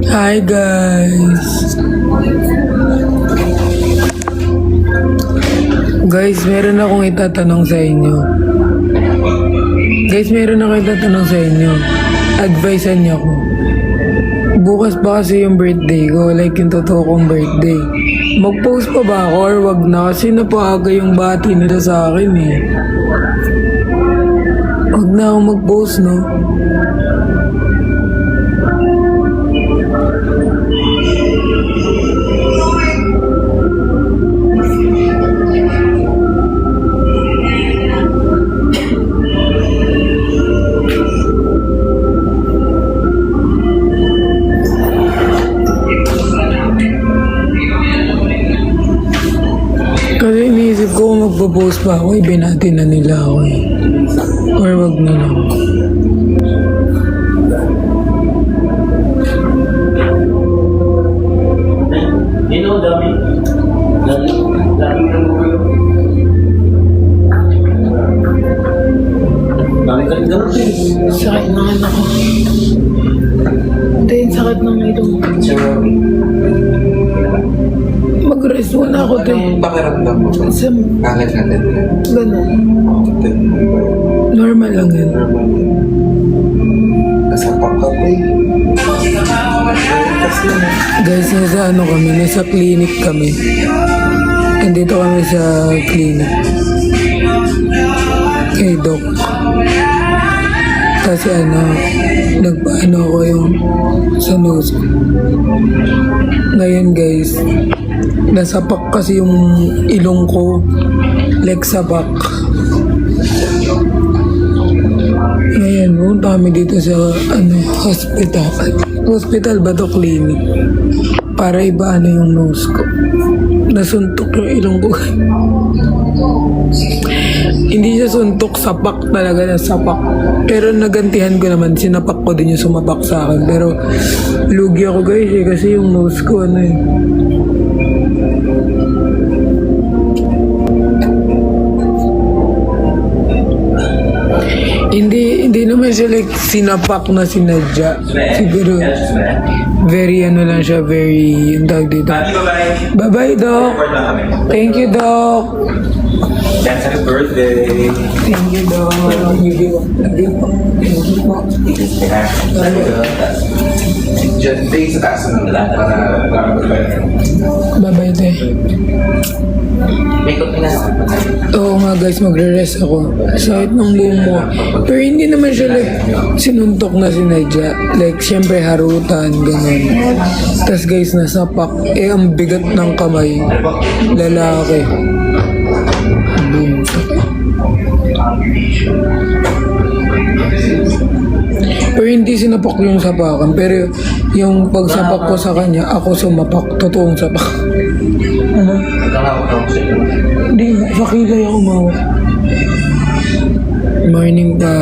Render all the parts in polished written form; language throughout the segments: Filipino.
Hi guys! Guys, meron akong itatanong sa inyo. Advisean niyo ako. Bukas pa kasi yung birthday ko, like yung totoo kong birthday. Mag-post pa ba ako or wag na? Kasi napaaga yung bati nila sa akin eh. Wag na ako mag-post, no? Kasi iniisip ko kung magpo-post pa ako, ibinati na nila ako eh. Or wag na lang. Sakit na anak ko. Ito yung sakit ng ilong. Mag-rest muna ako, te. Anong pakiramdam mo? Sam, Kalat na din. gano'n. Normal lang yan. Nasapak ka pa eh. Kasi Guys, nasa ano kami, nasa clinic kami. Nandito kami sa clinic. Kay Doc. Kasi nagpaano ako yung sa nose. Ngayon guys, nasapak kasi yung ilong ko. Like sa back. Ngayon, punta kami dito sa hospital. Hospital ba to? Clinic. Para iba yung nose ko. Nasuntok yung ilong ko. Hindi siya suntok, sapak talaga na sapak. Pero nagantihan ko naman, sinapak ko din yung sumapak sa akin. Pero lugi ako guys eh, kasi yung nose ko Hindi naman siya like sinapak na sinadya. Siguro very lang siya, very yung tawag dito. Bye-bye, Doc. Thank you, Doc. that's happy birthday. Thank you, Doc. Thank you po. Just stay sa taas ng lahat para Bye-bye, te. may konti na Oo nga guys, magre-rest ako. Sakit ng buong mo. Pero hindi naman siya like sinuntok na sinadya. Like, syempre harutan, ganun. Tapos guys, nasapak. Eh, ang bigat ng kamay. Lalaki. Boom. Pero hindi sinapak yung sapakan. Pero yung pagsapak ko sa kanya, ako sumapak. Totoong sapak. Ano? Hindi, sa kilay ako mawak. Morning pa.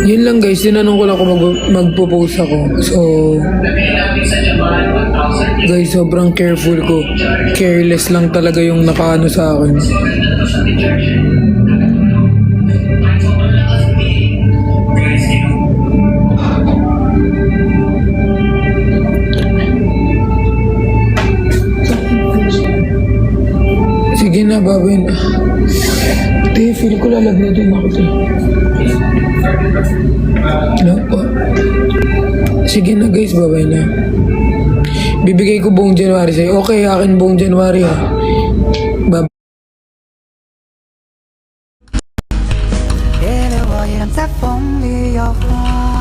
Yun lang guys, tinanong ko lang kung magpo-post ako. So, guys, sobrang careful ko. Careless lang talaga yung nakaano sa akin. Sige na, babay na. Te, feel ko lalagnatin ako, te. Ano po? Sige na guys, babay na. Bibigay ko buong January sa'yo. Okay, akin buong January ha. Babay. 别留我也在风里摇晃。